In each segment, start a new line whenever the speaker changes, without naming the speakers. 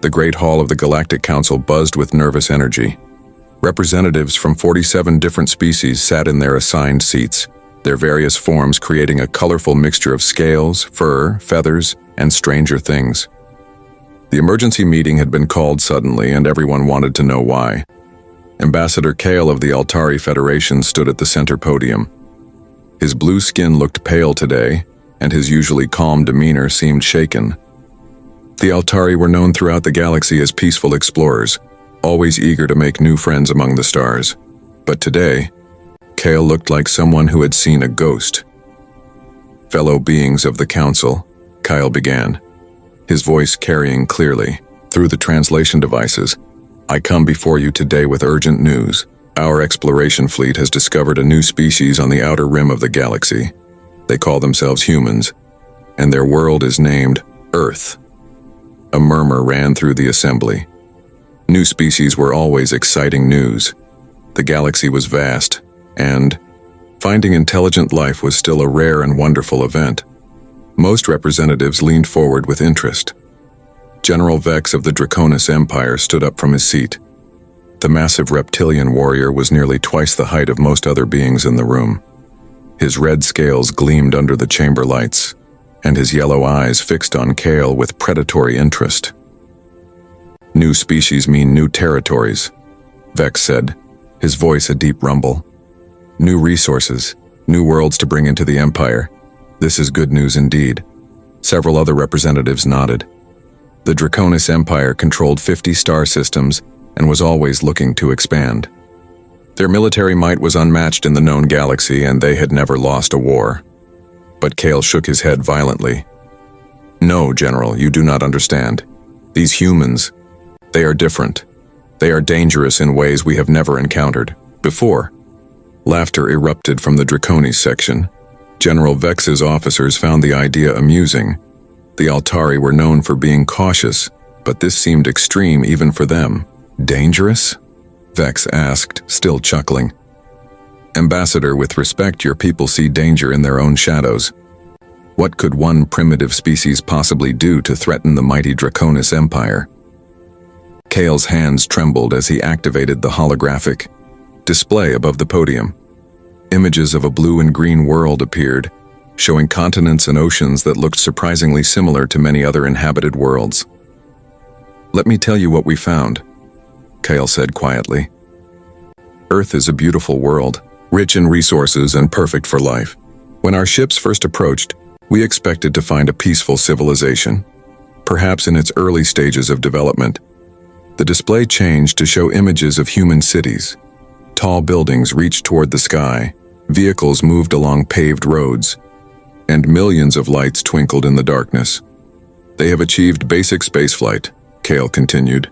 The Great Hall of the Galactic Council buzzed with nervous energy. Representatives from 47 different species sat in their assigned seats, their various forms creating a colorful mixture of scales, fur, feathers, and stranger things. The emergency meeting had been called suddenly, and everyone wanted to know why. Ambassador Kale of the Altari Federation stood at the center podium. His blue skin looked pale today, and his usually calm demeanor seemed shaken. The Altari were known throughout the galaxy as peaceful explorers, always eager to make new friends among the stars. But today, Kale looked like someone who had seen a ghost. "Fellow beings of the Council," Kyle began, his voice carrying clearly through the translation devices, "I come before you today with urgent news. Our exploration fleet has discovered a new species on the outer rim of the galaxy. They call themselves humans, and their world is named Earth." A murmur ran through the assembly. New species were always exciting news. The galaxy was vast, and finding intelligent life was still a rare and wonderful event. Most representatives leaned forward with interest. General Vex of the Draconis Empire stood up from his seat. The massive reptilian warrior was nearly twice the height of most other beings in the room. His red scales gleamed under the chamber lights, and his yellow eyes fixed on Kale with predatory interest. "New species mean new territories," Vex said, his voice a deep rumble. "New resources, new worlds to bring into the Empire. This is good news indeed." Several other representatives nodded. The Draconis Empire controlled 50 star systems and was always looking to expand. Their military might was unmatched in the known galaxy, and they had never lost a war. But Kale shook his head violently. "No, General, you do not understand. These humans, they are different. They are dangerous in ways we have never encountered before." Laughter erupted from the Draconis section. General Vex's officers found the idea amusing. The Altari were known for being cautious, but this seemed extreme even for them. "Dangerous?" Vex asked, still chuckling. "Ambassador, with respect, your people see danger in their own shadows. What could one primitive species possibly do to threaten the mighty Draconis Empire?" Kale's hands trembled as he activated the holographic display above the podium. Images of a blue and green world appeared, showing continents and oceans that looked surprisingly similar to many other inhabited worlds. "Let me tell you what we found," Kale said quietly. "Earth is a beautiful world, rich in resources and perfect for life. When our ships first approached, we expected to find a peaceful civilization, perhaps in its early stages of development. The display changed to show images of human cities. Tall buildings reached toward the sky, vehicles moved along paved roads, and millions of lights twinkled in the darkness. They have achieved basic spaceflight," Kale continued.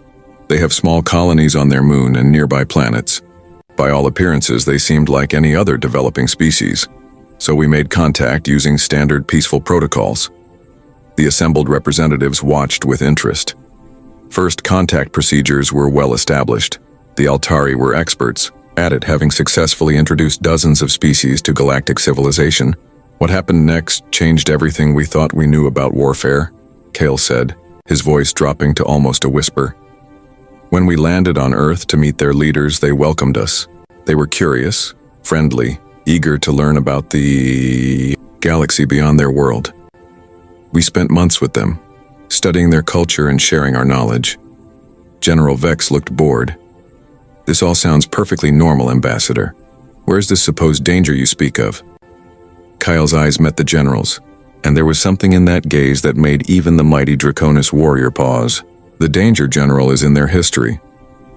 "They have small colonies on their moon and nearby planets. By all appearances, they seemed like any other developing species, so we made contact using standard peaceful protocols." The assembled representatives watched with interest. First contact procedures were well established. The Altari were experts at it, having successfully introduced dozens of species to galactic civilization. "What happened next changed everything we thought we knew about warfare," Kale said, his voice dropping to almost a whisper. "When we landed on Earth to meet their leaders, they welcomed us. They were curious, friendly, eager to learn about the galaxy beyond their world. We spent months with them, studying their culture and sharing our knowledge." General Vex looked bored. "This all sounds perfectly normal, Ambassador. Where's this supposed danger you speak of?" Kyle's eyes met the general's, and there was something in that gaze that made even the mighty Draconis warrior pause. "The danger, General, is in their history.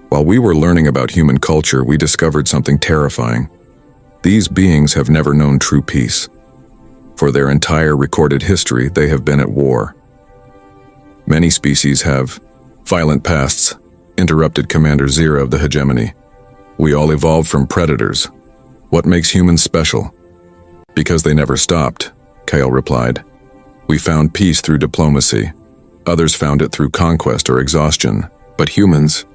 While we were learning about human culture, we discovered something terrifying. These beings have never known true peace. For their entire recorded history, they have been at war. Many species have violent pasts," interrupted Commander Zira of the hegemony. "We all evolved from predators. What makes humans special?" "Because they never stopped," Kale replied. "We found peace through diplomacy. Others found it through conquest or exhaustion. But humans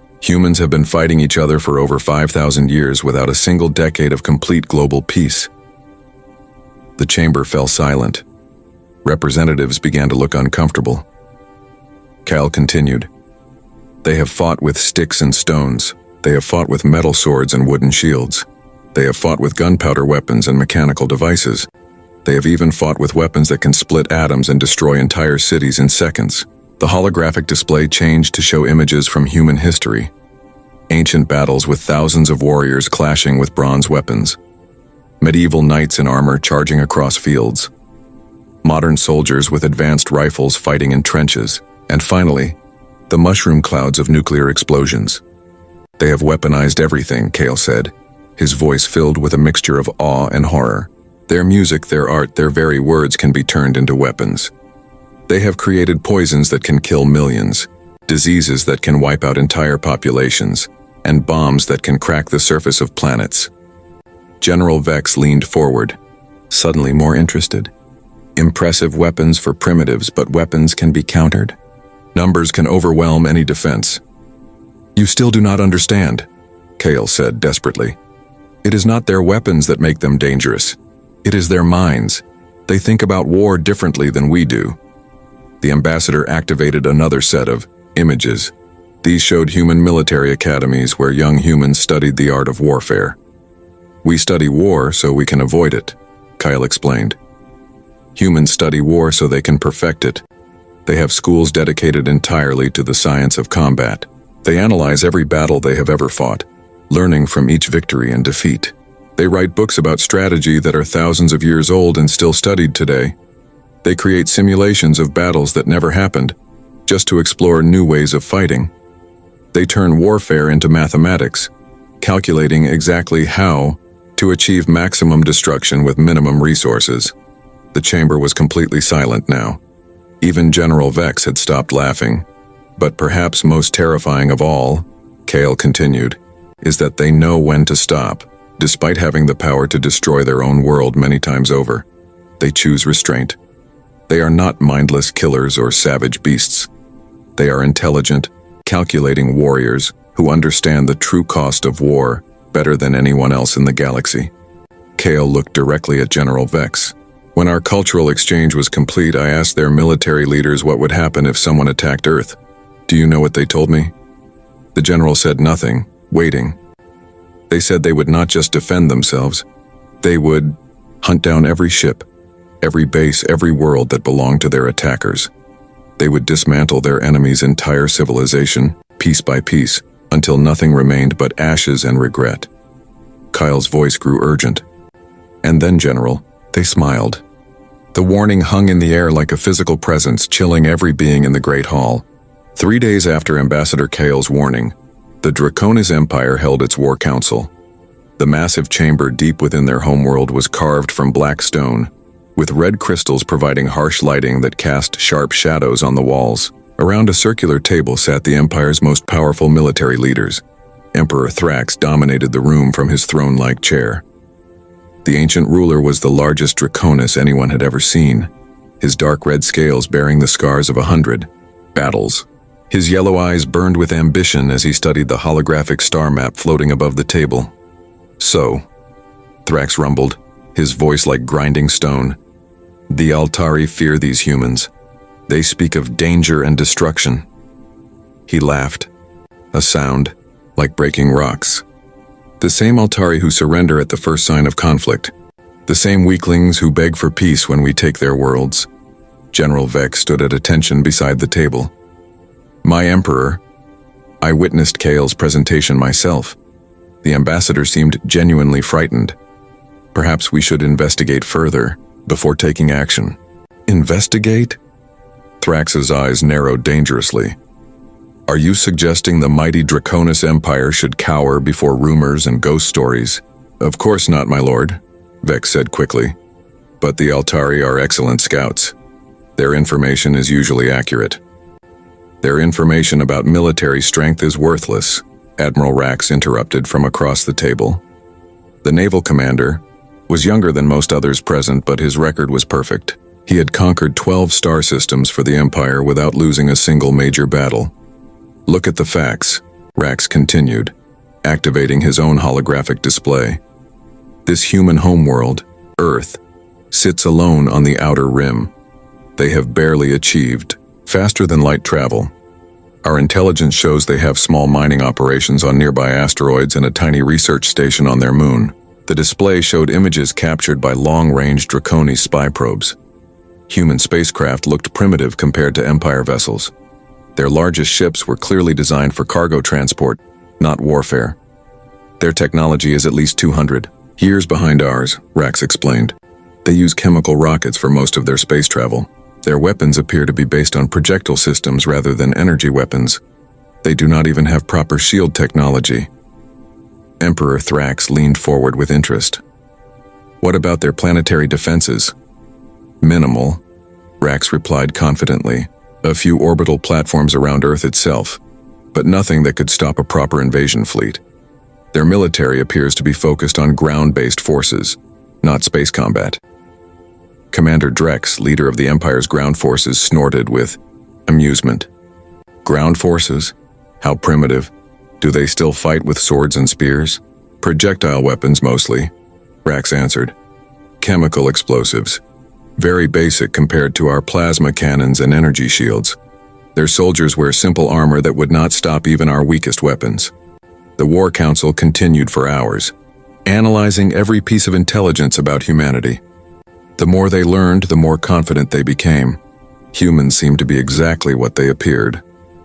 have been fighting each other for over 5,000 years without a single decade of complete global peace." The chamber fell silent. Representatives began to look uncomfortable. Cal continued, They have fought with sticks and stones. They have fought with metal swords and wooden shields. They have fought with gunpowder weapons and mechanical devices. They have even fought with weapons that can split atoms and destroy entire cities in seconds. The holographic display changed to show images from human history. Ancient battles with thousands of warriors clashing with bronze weapons. Medieval knights in armor charging across fields. Modern soldiers with advanced rifles fighting in trenches. And finally, the mushroom clouds of nuclear explosions. They have weaponized everything, Kale said, his voice filled with a mixture of awe and horror. Their music, their art, their very words can be turned into weapons. They have created poisons that can kill millions, diseases that can wipe out entire populations, and bombs that can crack the surface of planets. General Vex leaned forward, suddenly more interested. Impressive weapons for primitives, but weapons can be countered. Numbers can overwhelm any defense. You still do not understand, Kale said desperately. It is not their weapons that make them dangerous. It is their minds. They think about war differently than we do. The ambassador activated another set of images. These showed human military academies where young humans studied the art of warfare. We study war so we can avoid it, Kyle explained. Humans study war so they can perfect it. They have schools dedicated entirely to the science of combat. They analyze every battle they have ever fought, learning from each victory and defeat. They write books about strategy that are thousands of years old and still studied today. They create simulations of battles that never happened, just to explore new ways of fighting. They turn warfare into mathematics, calculating exactly how to achieve maximum destruction with minimum resources. The chamber was completely silent now. Even General Vex had stopped laughing. But perhaps most terrifying of all, Kale continued, is that they know when to stop, despite having the power to destroy their own world many times over. They choose restraint. They are not mindless killers or savage beasts. They are intelligent, calculating warriors who understand the true cost of war better than anyone else in the galaxy. Kale looked directly at General Vex. When our cultural exchange was complete, I asked their military leaders what would happen if someone attacked Earth. Do you know what they told me? The general said nothing, waiting. They said they would not just defend themselves. They would hunt down every ship, every base, every world that belonged to their attackers. They would dismantle their enemy's entire civilization, piece by piece, until nothing remained but ashes and regret. Kyle's voice grew urgent. And then, General, they smiled. The warning hung in the air like a physical presence, chilling every being in the Great Hall. 3 days after Ambassador Kale's warning, the Draconis Empire held its war council. The massive chamber deep within their homeworld was carved from black stone, with red crystals providing harsh lighting that cast sharp shadows on the walls. Around a circular table sat the Empire's most powerful military leaders. Emperor Thrax dominated the room from his throne-like chair. The ancient ruler was the largest Draconis anyone had ever seen, his dark red scales bearing the scars of 100 battles. His yellow eyes burned with ambition as he studied the holographic star map floating above the table. So, Thrax rumbled, his voice like grinding stone, the Altari fear these humans. They speak of danger and destruction. He laughed, a sound like breaking rocks. The same Altari who surrender at the first sign of conflict. The same weaklings who beg for peace when we take their worlds. General Vex stood at attention beside the table. My Emperor. I witnessed Kale's presentation myself. The ambassador seemed genuinely frightened. Perhaps we should investigate further before taking action. Investigate? Thrax's eyes narrowed dangerously. Are you suggesting the mighty Draconis Empire should cower before rumors and ghost stories? Of course not, my lord, Vex said quickly. But the Altari are excellent scouts. Their information is usually accurate. Their information about military strength is worthless, Admiral Rax interrupted from across the table. The naval commander was younger than most others present, but his record was perfect. He had conquered 12 star systems for the Empire without losing a single major battle. Look at the facts, Rax continued, activating his own holographic display. This human homeworld, Earth, sits alone on the outer rim. They have barely achieved faster than light travel. Our intelligence shows they have small mining operations on nearby asteroids and a tiny research station on their moon. The display showed images captured by long-range Draconi spy probes. Human spacecraft looked primitive compared to Empire vessels. Their largest ships were clearly designed for cargo transport, not warfare. Their technology is at least 200 years behind ours, Rax explained. They use chemical rockets for most of their space travel. Their weapons appear to be based on projectile systems rather than energy weapons. They do not even have proper shield technology. Emperor Thrax leaned forward with interest. What about their planetary defenses? Minimal, Rax replied confidently. A few orbital platforms around Earth itself, but nothing that could stop a proper invasion fleet. Their military appears to be focused on ground-based forces, not space combat. Commander Drex, leader of the Empire's ground forces, snorted with amusement. Ground forces? How primitive. Do they still fight with swords and spears? Projectile weapons mostly, Rax answered. Chemical explosives. Very basic compared to our plasma cannons and energy shields. Their soldiers wear simple armor that would not stop even our weakest weapons. The War Council continued for hours, analyzing every piece of intelligence about humanity. The more they learned, the more confident they became. Humans seemed to be exactly what they appeared,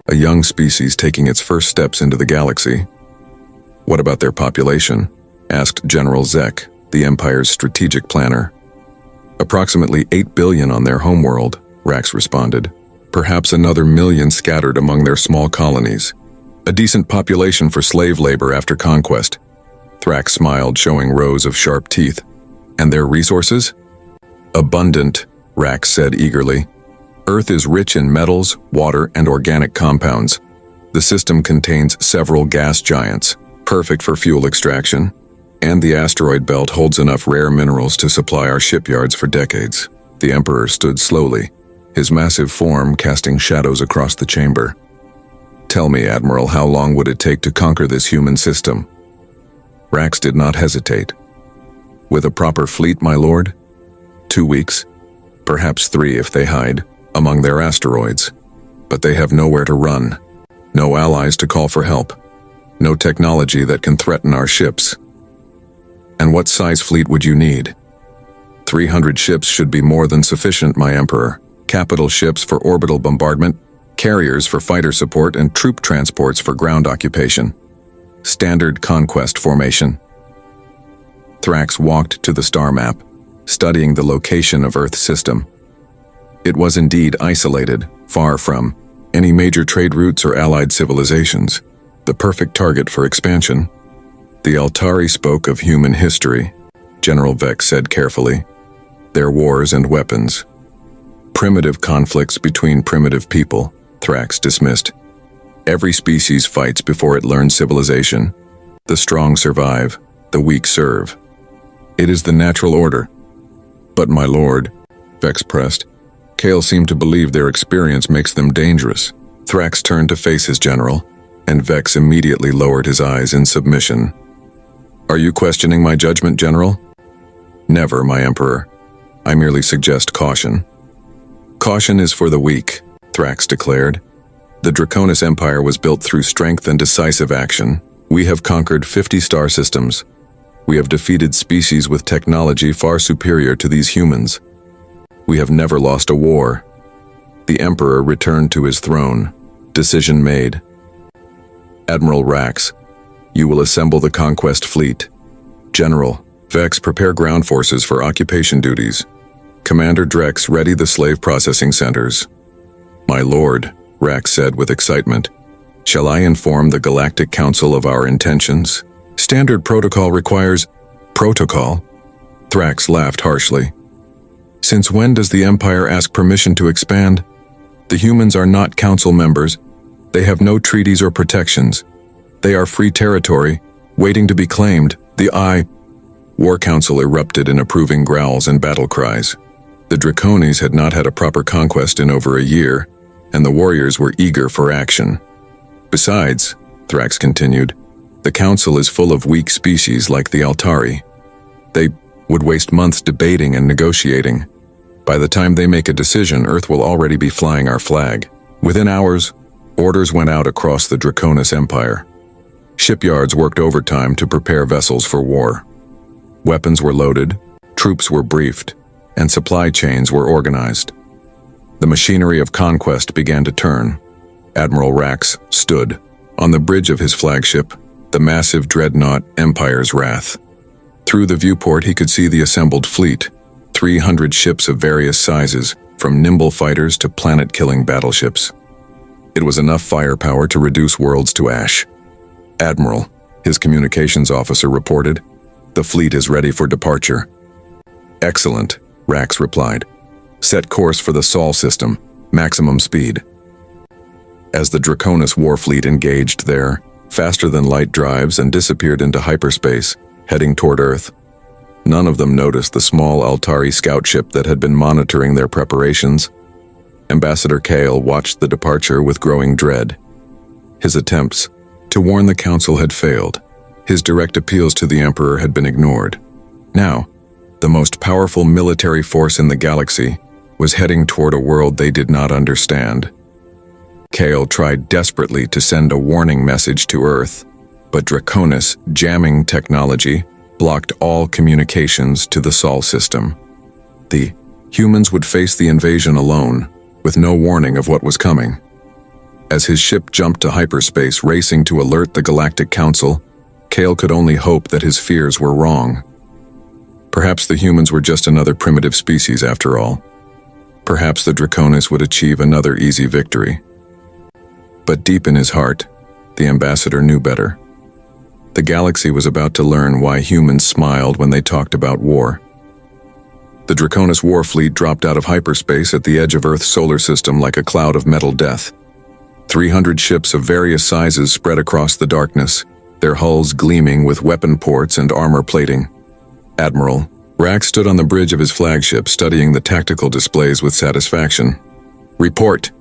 a young species taking its first steps into the galaxy. What about their population? Asked General Zek, the Empire's strategic planner. Approximately 8 billion on their homeworld, Rax responded. Perhaps another million scattered among their small colonies. A decent population for slave labor after conquest. Thrax smiled, showing rows of sharp teeth. And their resources? Abundant, Rax said eagerly. Earth is rich in metals, water, and organic compounds. The system contains several gas giants, perfect for fuel extraction, and the asteroid belt holds enough rare minerals to supply our shipyards for decades. The Emperor stood slowly, his massive form casting shadows across the chamber. Tell me, Admiral, how long would it take to conquer this human system? Rax did not hesitate. With a proper fleet, my lord? 2 weeks, perhaps 3 if they hide among their asteroids. But they have nowhere to run, no allies to call for help, no technology that can threaten our ships. And what size fleet would you need? 300 ships should be more than sufficient, my Emperor. Capital ships for orbital bombardment, carriers for fighter support, and troop transports for ground occupation. Standard conquest formation. Thrax walked to the star map, studying the location of Earth's system. It was indeed isolated, far from any major trade routes or allied civilizations, the perfect target for expansion. The Altari spoke of human history, General Vex said carefully. Their wars and weapons. Primitive conflicts between primitive people, Thrax dismissed. Every species fights before it learns civilization. The strong survive, the weak serve. It is the natural order. But my lord, Vex pressed, Kale seemed to believe their experience makes them dangerous. Thrax turned to face his general, and Vex immediately lowered his eyes in submission. Are you questioning my judgment, General? Never, my Emperor. I merely suggest caution. Caution is for the weak, Thrax declared. The Draconis Empire was built through strength and decisive action. We have conquered 50 star systems. We have defeated species with technology far superior to these humans. We have never lost a war. The Emperor returned to his throne. Decision made. Admiral Rax, you will assemble the conquest fleet. General, Vex, prepare ground forces for occupation duties. Commander Drex, ready the slave processing centers. My lord, Rax said with excitement, shall I inform the Galactic Council of our intentions? Standard protocol requires protocol? Thrax laughed harshly. Since when does the Empire ask permission to expand? The humans are not council members. They have no treaties or protections. They are free territory, waiting to be claimed. The War Council erupted in approving growls and battle cries. The Draconis had not had a proper conquest in over a year, and the warriors were eager for action. Besides, Thrax continued, the Council is full of weak species like the Altari. They would waste months debating and negotiating. By the time they make a decision, Earth will already be flying our flag. Within hours, Orders went out across the Draconis Empire. Shipyards worked overtime to prepare vessels for war. Weapons were loaded, troops were briefed, and supply chains were organized. The machinery of conquest began to turn. Admiral Rax stood on the bridge of his flagship, the massive dreadnought Empire's Wrath. Through the viewport he could see the assembled fleet, 300 ships of various sizes, from nimble fighters to planet-killing battleships. It was enough firepower to reduce worlds to ash. "Admiral," his communications officer reported, "the fleet is ready for departure." "Excellent," Rax replied. "Set course for the Sol system, maximum speed." As the Draconis warfleet engaged there, faster-than-light drives and disappeared into hyperspace, heading toward Earth, none of them noticed the small Altari scout ship that had been monitoring their preparations. Ambassador Kale watched the departure with growing dread. His attempts to warn the Council had failed. His direct appeals to the Emperor had been ignored. Now, the most powerful military force in the galaxy was heading toward a world they did not understand. Kale tried desperately to send a warning message to Earth, but Draconis jamming technology blocked all communications to the Sol system. The humans would face the invasion alone, with no warning of what was coming. As his ship jumped to hyperspace, racing to alert the Galactic Council, Kale could only hope that his fears were wrong. Perhaps the humans were just another primitive species after all. Perhaps the Draconis would achieve another easy victory. But deep in his heart, the ambassador knew better. The galaxy was about to learn why humans smiled when they talked about war. The Draconis warfleet dropped out of hyperspace at the edge of Earth's solar system like a cloud of metal death. 300 ships of various sizes spread across the darkness, their hulls gleaming with weapon ports and armor plating. Admiral Rax stood on the bridge of his flagship, studying the tactical displays with satisfaction. "Report,"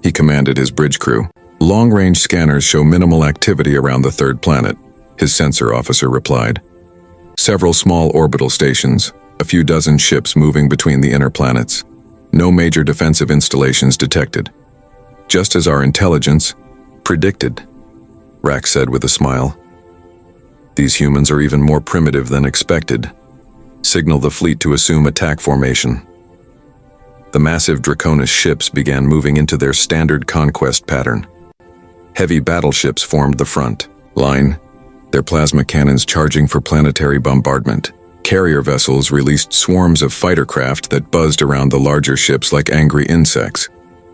he commanded his bridge crew. "Long-range scanners show minimal activity around the third planet," his sensor officer replied. "Several small orbital stations, a few dozen ships moving between the inner planets. No major defensive installations detected. Just as our intelligence predicted," Rax said with a smile. "These humans are even more primitive than expected. Signal the fleet to assume attack formation." The massive Draconis ships began moving into their standard conquest pattern. Heavy battleships formed the front line, their plasma cannons charging for planetary bombardment. Carrier vessels released swarms of fighter craft that buzzed around the larger ships like angry insects.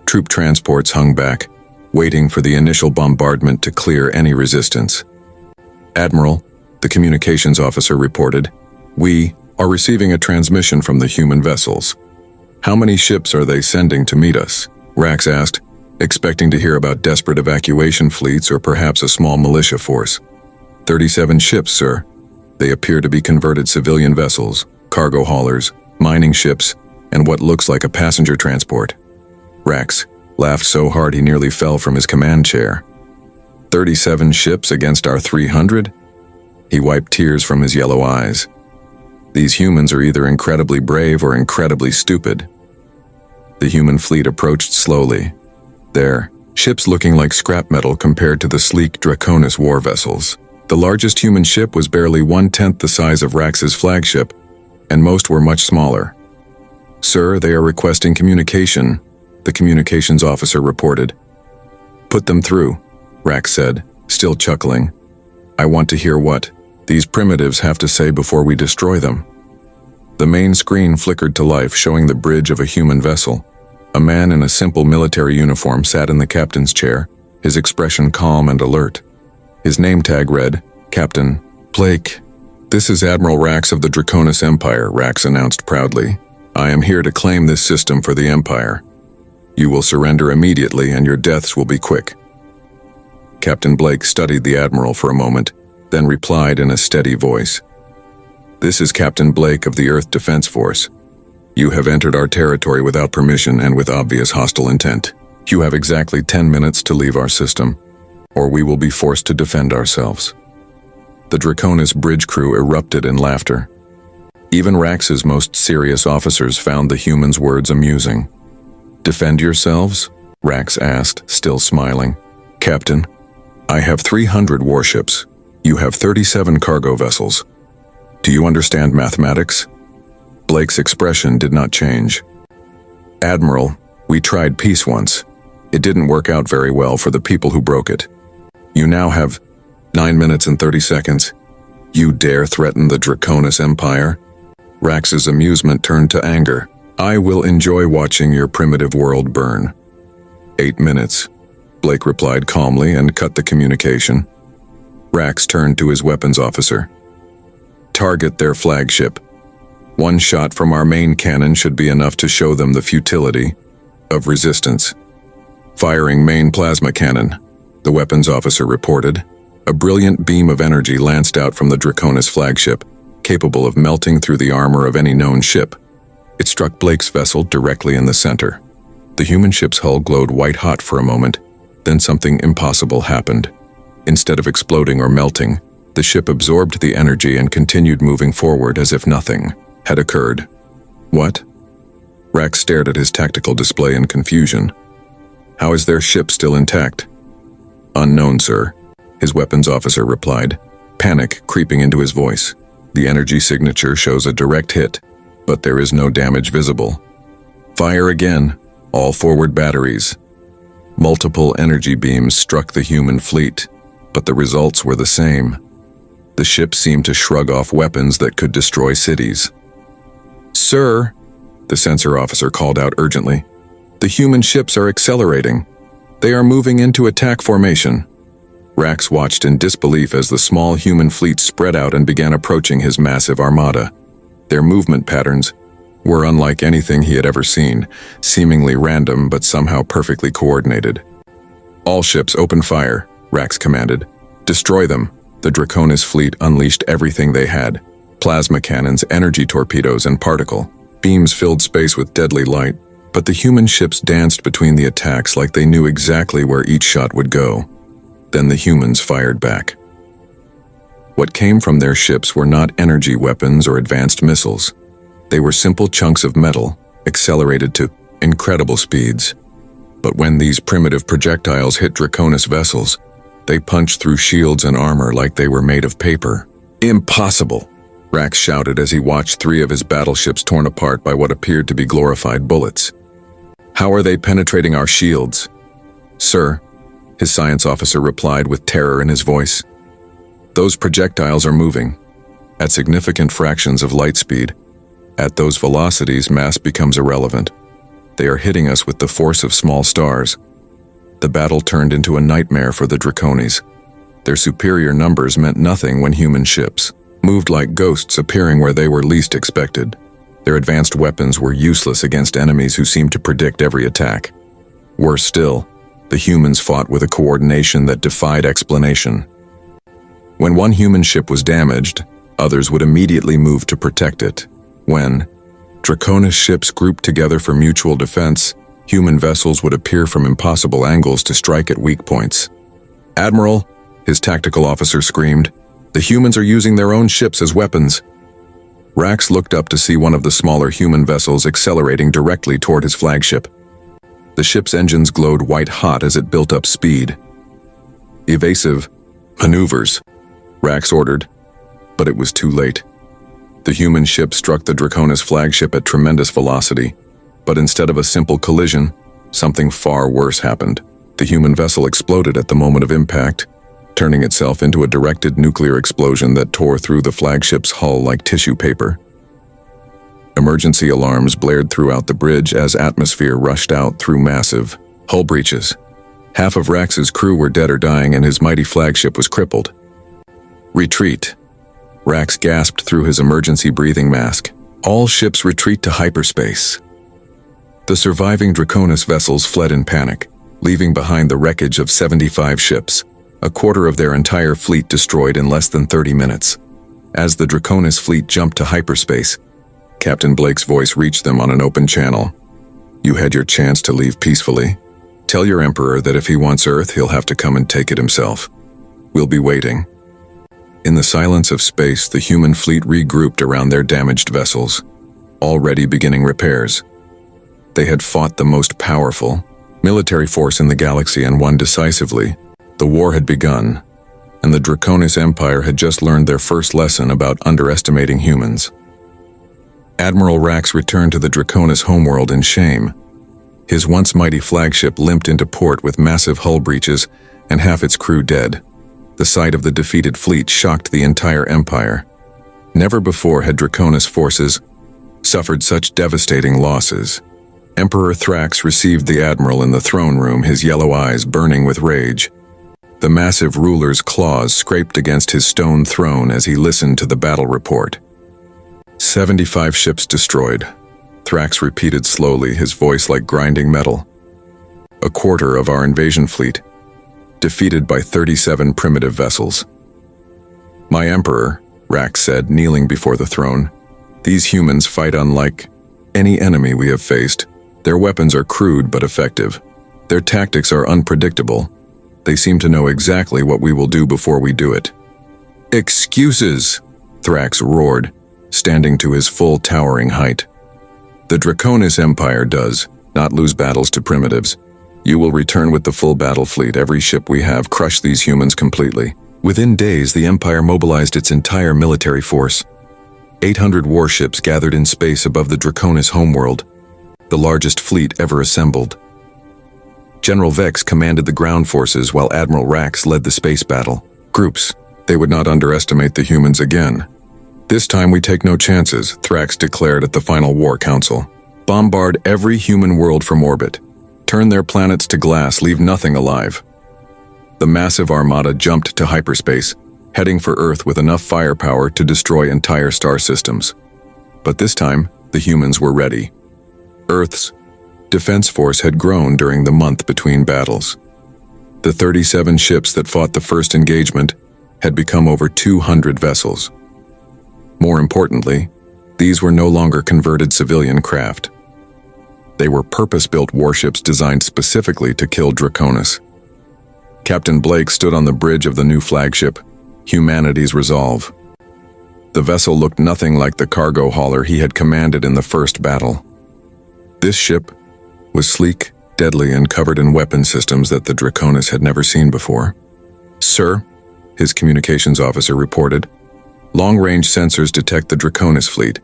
Troop transports hung back, waiting for the initial bombardment to clear any resistance. "Admiral," the communications officer reported, "we are receiving a transmission from the human vessels." "How many ships are they sending to meet us?" Rax asked, expecting to hear about desperate evacuation fleets or perhaps a small militia force. 37 ships, sir. They appear to be converted civilian vessels, cargo haulers, mining ships, and what looks like a passenger transport. Rax laughed so hard he nearly fell from his command chair. 37 ships against our 300? He wiped tears from his yellow eyes. These humans are either incredibly brave or incredibly stupid. The human fleet approached slowly, their ships looking like scrap metal compared to the sleek Draconis war vessels. The largest human ship was barely 1/10 the size of Rax's flagship, and most were much smaller. "Sir, they are requesting communication," the communications officer reported. "Put them through," Rax said, still chuckling. "I want to hear what these primitives have to say before we destroy them." The main screen flickered to life, showing the bridge of a human vessel. A man in a simple military uniform sat in the captain's chair, his expression calm and alert. His name tag read, "Captain Blake." "This is Admiral Rax of the Draconis Empire," Rax announced proudly. "I am here to claim this system for the Empire. You will surrender immediately and your deaths will be quick." Captain Blake studied the Admiral for a moment, then replied in a steady voice. "This is Captain Blake of the Earth Defense Force. You have entered our territory without permission and with obvious hostile intent. You have exactly 10 minutes to leave our system, or we will be forced to defend ourselves." The Draconis bridge crew erupted in laughter. Even Rax's most serious officers found the humans' words amusing. "Defend yourselves?" Rax asked, still smiling. Captain, I have 300 warships. You have 37 cargo vessels. Do you understand mathematics? Blake's expression did not change. Admiral, we tried peace once. It didn't work out very well for the people who broke it. You now have 9 minutes and 30 seconds. You dare threaten the Draconis Empire? Rax's amusement turned to anger. I will enjoy watching your primitive world burn. 8 minutes. Blake replied calmly and cut the communication. Rax turned to his weapons officer. Target their flagship. One shot from our main cannon should be enough to show them the futility of resistance. Firing main plasma cannon, the weapons officer reported. A brilliant beam of energy lanced out from the Draconis flagship, capable of melting through the armor of any known ship. It struck Blake's vessel directly in the center. The human ship's hull glowed white-hot for a moment, then something impossible happened. Instead of exploding or melting, the ship absorbed the energy and continued moving forward as if nothing had occurred. What? Rax stared at his tactical display in confusion. How is their ship still intact? Unknown, sir, his weapons officer replied, panic creeping into his voice. The energy signature shows a direct hit, but there is no damage visible. Fire again, all forward batteries. Multiple energy beams struck the human fleet, but the results were the same. The ship seemed to shrug off weapons that could destroy cities. Sir, the sensor officer called out urgently, the human ships are accelerating. They are moving into attack formation. Rax watched in disbelief as the small human fleet spread out and began approaching his massive armada. Their movement patterns were unlike anything he had ever seen, seemingly random but somehow perfectly coordinated. All ships open fire, Rax commanded. Destroy them. The Draconis fleet unleashed everything they had. Plasma cannons, energy torpedoes, and particle beams filled space with deadly light, but the human ships danced between the attacks like they knew exactly where each shot would go. Then the humans fired back. What came from their ships were not energy weapons or advanced missiles. They were simple chunks of metal, accelerated to incredible speeds. But when these primitive projectiles hit Draconis vessels, they punched through shields and armor like they were made of paper. Impossible! Rax shouted as he watched 3 of his battleships torn apart by what appeared to be glorified bullets. How are they penetrating our shields? Sir, his science officer replied with terror in his voice. Those projectiles are moving at significant fractions of light speed. At those velocities, mass becomes irrelevant. They are hitting us with the force of small stars. The battle turned into a nightmare for the Draconis. Their superior numbers meant nothing when human ships moved like ghosts, appearing where they were least expected. Their advanced weapons were useless against enemies who seemed to predict every attack. Worse still, the humans fought with a coordination that defied explanation. When one human ship was damaged, others would immediately move to protect it. When Draconis ships grouped together for mutual defense, human vessels would appear from impossible angles to strike at weak points. Admiral, his tactical officer screamed, the humans are using their own ships as weapons. Rax looked up to see one of the smaller human vessels accelerating directly toward his flagship. The ship's engines glowed white-hot as it built up speed. Evasive maneuvers, Rax ordered, but it was too late. The human ship struck the Draconis flagship at tremendous velocity, but instead of a simple collision, something far worse happened. The human vessel exploded at the moment of impact, turning itself into a directed nuclear explosion that tore through the flagship's hull like tissue paper. Emergency alarms blared throughout the bridge as atmosphere rushed out through massive hull breaches. Half of Rax's crew were dead or dying, and his mighty flagship was crippled. Retreat. Rax gasped through his emergency breathing mask. All ships retreat to hyperspace. The surviving Draconis vessels fled in panic, leaving behind the wreckage of 75 ships, a quarter of their entire fleet destroyed in less than 30 minutes. As the Draconis fleet jumped to hyperspace, Captain Blake's voice reached them on an open channel. You had your chance to leave peacefully. Tell your Emperor that if he wants Earth, he'll have to come and take it himself. We'll be waiting. In the silence of space, the human fleet regrouped around their damaged vessels, already beginning repairs. They had fought the most powerful military force in the galaxy and won decisively, The war had begun, and the Draconis Empire had just learned their first lesson about underestimating humans. Admiral Rax returned to the Draconis homeworld in shame. His once mighty flagship limped into port with massive hull breaches and half its crew dead. The sight of the defeated fleet shocked the entire empire. Never before had Draconis forces suffered such devastating losses. Emperor Thrax received the admiral in the throne room, his yellow eyes burning with rage. The massive ruler's claws scraped against his stone throne as he listened to the battle report. 75 ships destroyed, Thrax repeated slowly, his voice like grinding metal. A quarter of our invasion fleet, defeated by 37 primitive vessels. My emperor, Rax said, kneeling before the throne, these humans fight unlike any enemy we have faced. Their weapons are crude but effective. Their tactics are unpredictable. They seem to know exactly what we will do before we do it. Excuses, Thrax roared, standing to his full towering height. The Draconis Empire does not lose battles to primitives. You will return with the full battle fleet. Every ship we have crushed these humans completely. Within days, the Empire mobilized its entire military force. 800 warships gathered in space above the Draconis homeworld, the largest fleet ever assembled. General Vex commanded the ground forces while Admiral Rax led the space battle. Groups, they would not underestimate the humans again. This time we take no chances, Thrax declared at the final war council. Bombard every human world from orbit. Turn their planets to glass, leave nothing alive. The massive armada jumped to hyperspace, heading for Earth with enough firepower to destroy entire star systems. But this time, the humans were ready. Earth's defense force had grown during the month between battles. The 37 ships that fought the first engagement had become over 200 vessels. More importantly, these were no longer converted civilian craft. They were purpose-built warships designed specifically to kill Draconis. Captain Blake stood on the bridge of the new flagship, Humanity's Resolve. The vessel looked nothing like the cargo hauler he had commanded in the first battle. This ship was sleek, deadly, and covered in weapon systems that the Draconis had never seen before. Sir, his communications officer reported, long-range sensors detect the Draconis fleet.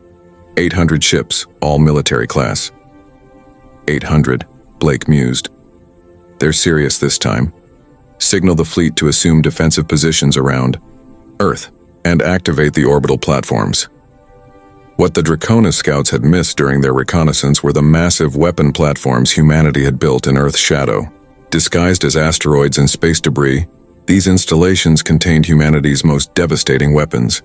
800 ships, all military class. 800, Blake mused. They're serious this time. Signal the fleet to assume defensive positions around Earth and activate the orbital platforms. What the Draconis scouts had missed during their reconnaissance were the massive weapon platforms humanity had built in Earth's shadow. Disguised as asteroids and space debris, these installations contained humanity's most devastating weapons.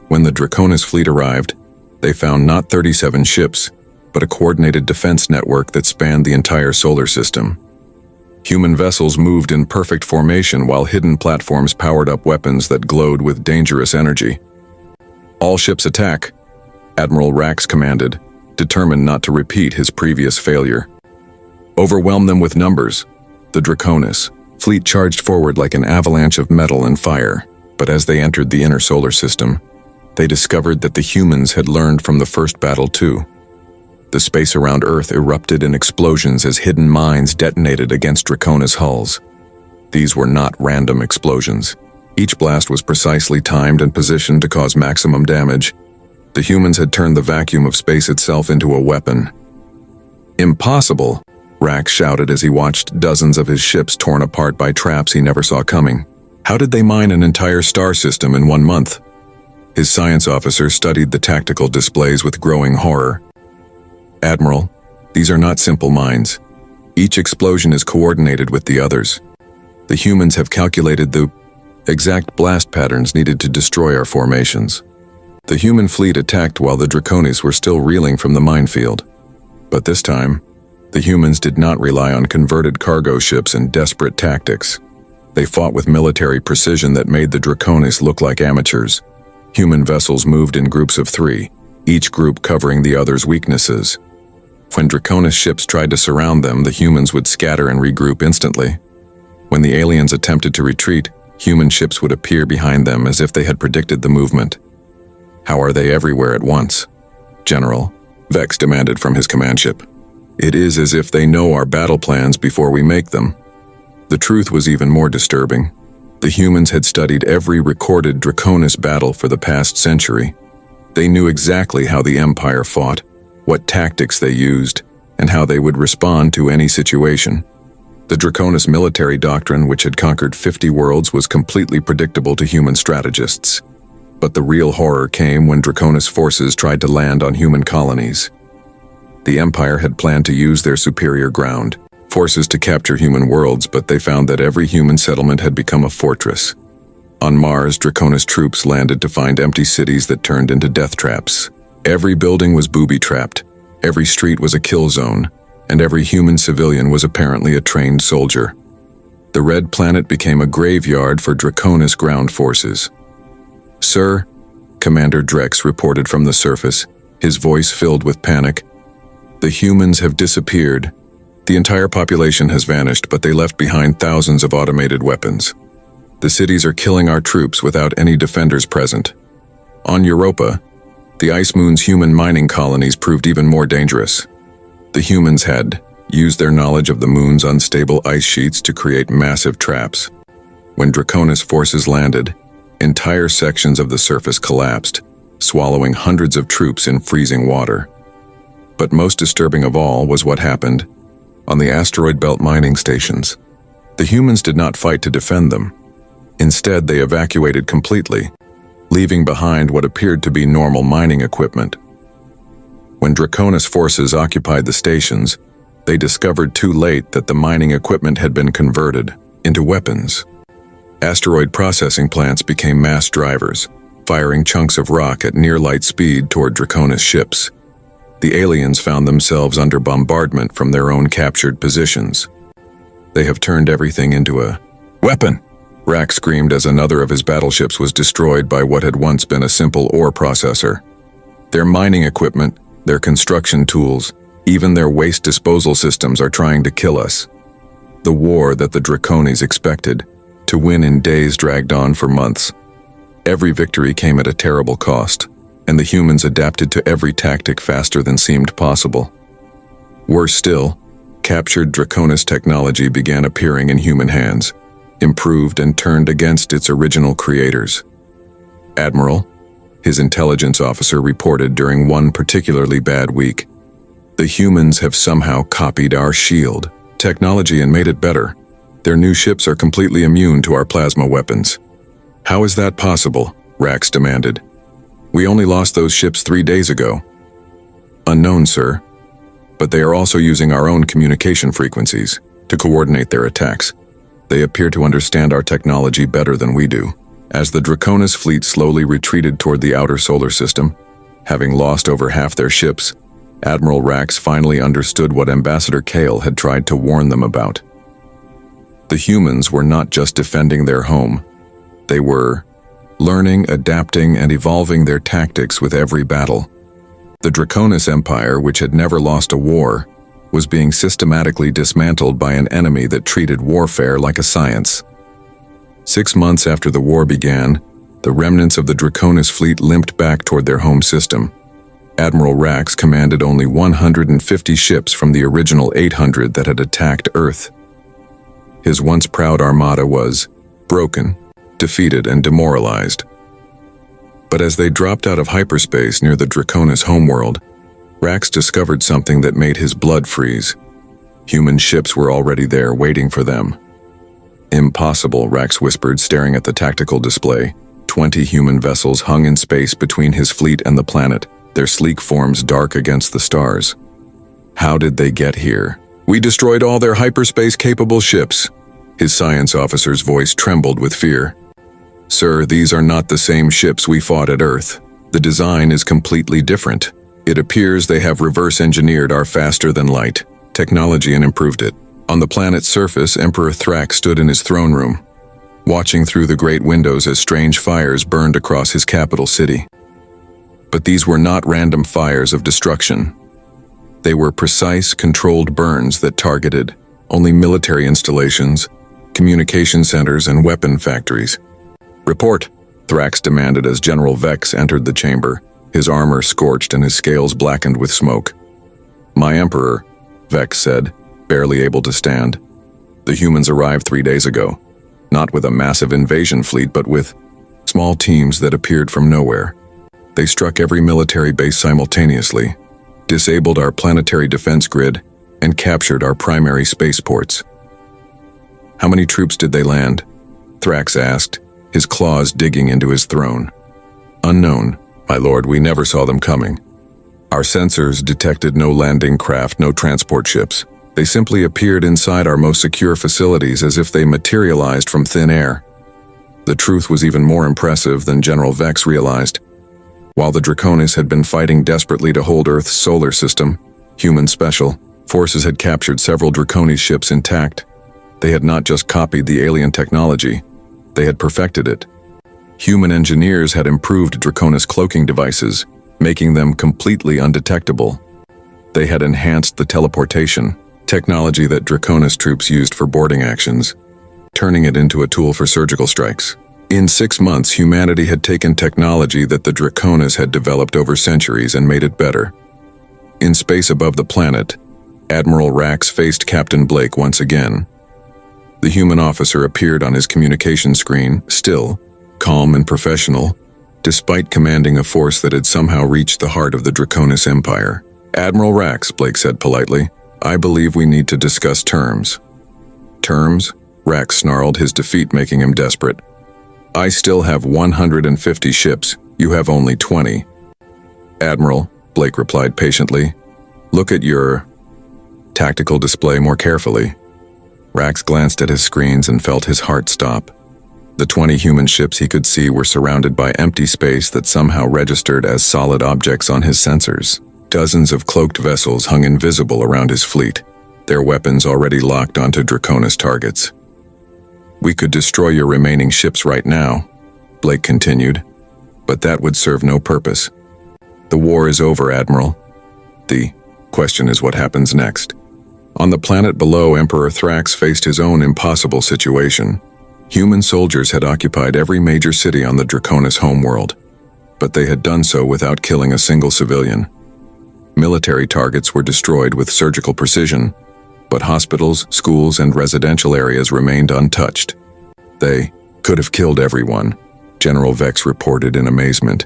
When the Draconis fleet arrived, they found not 37 ships, but a coordinated defense network that spanned the entire solar system. Human vessels moved in perfect formation while hidden platforms powered up weapons that glowed with dangerous energy. All ships attack, Admiral Rax commanded, determined not to repeat his previous failure. Overwhelm them with numbers. The Draconis fleet charged forward like an avalanche of metal and fire, but as they entered the inner solar system, they discovered that the humans had learned from the first battle too. The space around Earth erupted in explosions as hidden mines detonated against Draconis hulls. These were not random explosions. Each blast was precisely timed and positioned to cause maximum damage. The humans had turned the vacuum of space itself into a weapon. Impossible, Rax shouted as he watched dozens of his ships torn apart by traps he never saw coming. How did they mine an entire star system in 1 month? His science officer studied the tactical displays with growing horror. Admiral, these are not simple mines. Each explosion is coordinated with the others. The humans have calculated the exact blast patterns needed to destroy our formations. The human fleet attacked while the Draconis were still reeling from the minefield. But this time, the humans did not rely on converted cargo ships and desperate tactics. They fought with military precision that made the Draconis look like amateurs. Human vessels moved in groups of 3, each group covering the other's weaknesses. When Draconis ships tried to surround them, the humans would scatter and regroup instantly. When the aliens attempted to retreat, human ships would appear behind them as if they had predicted the movement. How are they everywhere at once? General, Vex demanded from his command ship. It is as if they know our battle plans before we make them. The truth was even more disturbing. The humans had studied every recorded Draconis battle for the past century. They knew exactly how the Empire fought, what tactics they used, and how they would respond to any situation. The Draconis military doctrine, which had conquered 50 worlds, was completely predictable to human strategists. But the real horror came when Draconis forces tried to land on human colonies. The Empire had planned to use their superior ground forces to capture human worlds, but they found that every human settlement had become a fortress. On Mars, Draconis troops landed to find empty cities that turned into death traps. Every building was booby-trapped, every street was a kill zone, and every human civilian was apparently a trained soldier. The Red Planet became a graveyard for Draconis ground forces. "Sir," Commander Drex reported from the surface, his voice filled with panic, "the humans have disappeared. The entire population has vanished, but they left behind thousands of automated weapons. The cities are killing our troops without any defenders present. On Europa, the Ice Moon's human mining colonies proved even more dangerous. The humans had used their knowledge of the moon's unstable ice sheets to create massive traps. When Draconis forces landed, entire sections of the surface collapsed, swallowing hundreds of troops in freezing water. But most disturbing of all was what happened on the asteroid belt mining stations. The humans did not fight to defend them. Instead, they evacuated completely, leaving behind what appeared to be normal mining equipment. When Draconis forces occupied the stations, they discovered too late that the mining equipment had been converted into weapons. Asteroid processing plants became mass drivers, firing chunks of rock at near-light speed toward Draconis ships. The aliens found themselves under bombardment from their own captured positions. "They have turned everything into a weapon," Rack screamed as another of his battleships was destroyed by what had once been a simple ore processor. "Their mining equipment, their construction tools, even their waste disposal systems are trying to kill us." The war that the Draconis expected to win in days dragged on for months. Every victory came at a terrible cost, and the humans adapted to every tactic faster than seemed possible. Worse still, captured Draconis technology began appearing in human hands, improved and turned against its original creators. "Admiral," his intelligence officer reported during one particularly bad week, "the humans have somehow copied our shield technology and made it better. Their new ships are completely immune to our plasma weapons." "How is that possible?" Rax demanded. "We only lost those ships 3 days ago." "Unknown, sir. But they are also using our own communication frequencies to coordinate their attacks. They appear to understand our technology better than we do." As the Draconis fleet slowly retreated toward the outer solar system, having lost over half their ships, Admiral Rax finally understood what Ambassador Kale had tried to warn them about. The humans were not just defending their home. They were learning, adapting, and evolving their tactics with every battle. The Draconis Empire, which had never lost a war, was being systematically dismantled by an enemy that treated warfare like a science. 6 months after the war began, the remnants of the Draconis fleet limped back toward their home system. Admiral Rax commanded only 150 ships from the original 800 that had attacked Earth. His once proud armada was broken, defeated, and demoralized. But as they dropped out of hyperspace near the Draconis homeworld, Rax discovered something that made his blood freeze. Human ships were already there, waiting for them. "Impossible," Rax whispered, staring at the tactical display. 20 human vessels hung in space between his fleet and the planet, their sleek forms dark against the stars. "How did they get here?" "We destroyed all their hyperspace-capable ships." His science officer's voice trembled with fear. "Sir, these are not the same ships we fought at Earth. The design is completely different. It appears they have reverse-engineered our faster-than-light technology and improved it." On the planet's surface, Emperor Thrax stood in his throne room, watching through the great windows as strange fires burned across his capital city. But these were not random fires of destruction. They were precise, controlled burns that targeted only military installations, communication centers, and weapon factories. "Report," Thrax demanded as General Vex entered the chamber, his armor scorched and his scales blackened with smoke. "My Emperor," Vex said, barely able to stand. The humans arrived 3 days ago, not with a massive invasion fleet, but with small teams that appeared from nowhere. They struck every military base simultaneously, disabled our planetary defense grid, and captured our primary spaceports. How many troops did they land? Thrax asked, his claws digging into his throne. Unknown, my lord, we never saw them coming. Our sensors detected no landing craft, no transport ships. They simply appeared inside our most secure facilities as if they materialized from thin air. The truth was even more impressive than General Vex realized. While the Draconis had been fighting desperately to hold Earth's solar system, human special forces had captured several Draconis ships intact. They had not just copied the alien technology, they had perfected it. Human engineers had improved Draconis cloaking devices, making them completely undetectable. They had enhanced the teleportation, technology that Draconis troops used for boarding actions, turning it into a tool for surgical strikes. In 6 months, humanity had taken technology that the Draconis had developed over centuries and made it better. In space above the planet, Admiral Rax faced Captain Blake once again. The human officer appeared on his communication screen, still, calm and professional, despite commanding a force that had somehow reached the heart of the Draconis Empire. "Admiral Rax," Blake said politely, "I believe we need to discuss terms." "Terms?" Rax snarled, his defeat making him desperate. "I still have 150 ships. You have only 20. "Admiral," Blake replied patiently, "look at your tactical display more carefully." Rax glanced at his screens and felt his heart stop. The 20 human ships he could see were surrounded by empty space that somehow registered as solid objects on his sensors. Dozens of cloaked vessels hung invisible around his fleet, their weapons already locked onto Draconis targets. "We could destroy your remaining ships right now," Blake continued, "but that would serve no purpose. The war is over, Admiral. The question is what happens next." On the planet below, Emperor Thrax faced his own impossible situation. Human soldiers had occupied every major city on the Draconis homeworld, but they had done so without killing a single civilian. Military targets were destroyed with surgical precision, but hospitals, schools, and residential areas remained untouched. "They could have killed everyone," General Vex reported in amazement.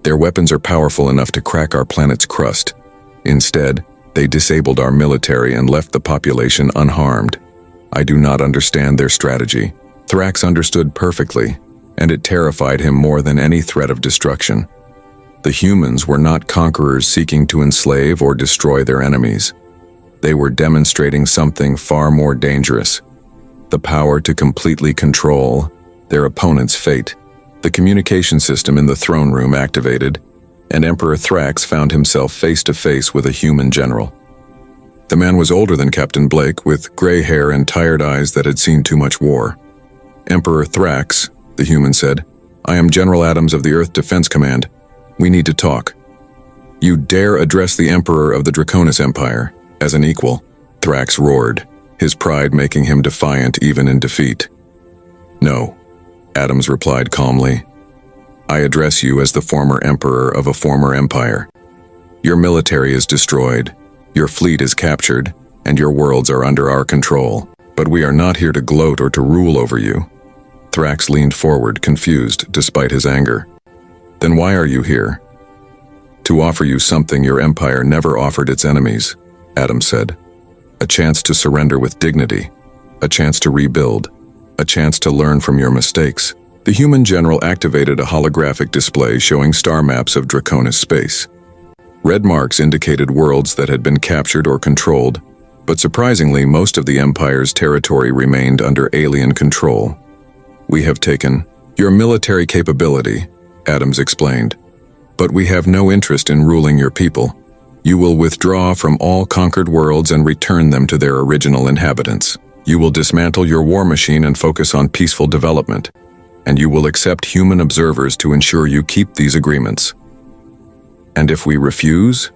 "Their weapons are powerful enough to crack our planet's crust. Instead, they disabled our military and left the population unharmed. I do not understand their strategy." Thrax understood perfectly, and it terrified him more than any threat of destruction. The humans were not conquerors seeking to enslave or destroy their enemies. They were demonstrating something far more dangerous: the power to completely control their opponent's fate. The communication system in the throne room activated, and Emperor Thrax found himself face to face with a human general. The man was older than Captain Blake, with gray hair and tired eyes that had seen too much war. "Emperor Thrax," the human said, "I am General Adams of the Earth Defense Command. We need to talk." "You dare address the Emperor of the Draconis Empire as an equal?" Thrax roared, his pride making him defiant even in defeat. "No," Adams replied calmly. "I address you as the former emperor of a former empire. Your military is destroyed, your fleet is captured, and your worlds are under our control. But we are not here to gloat or to rule over you." Thrax leaned forward, confused despite his anger. "Then why are you here?" "To offer you something your empire never offered its enemies," Adams said. "A chance to surrender with dignity, a chance to rebuild, a chance to learn from your mistakes." The human general activated a holographic display showing star maps of Draconis space. Red marks indicated worlds that had been captured or controlled, but surprisingly, most of the Empire's territory remained under alien control. "We have taken your military capability," Adams explained, "but we have no interest in ruling your people. You will withdraw from all conquered worlds and return them to their original inhabitants. You will dismantle your war machine and focus on peaceful development, and you will accept human observers to ensure you keep these agreements." "And if we refuse?"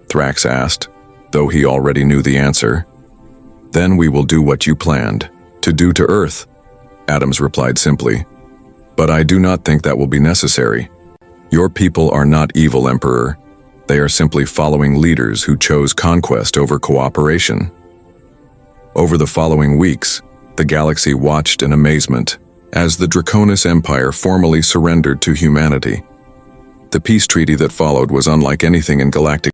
Thrax asked, though he already knew the answer. "Then we will do what you planned to do to Earth," Adams replied simply. "But I do not think that will be necessary. Your people are not evil, Emperor. They are simply following leaders who chose conquest over cooperation." Over the following weeks, the galaxy watched in amazement as the Draconis Empire formally surrendered to humanity. The peace treaty that followed was unlike anything in galactic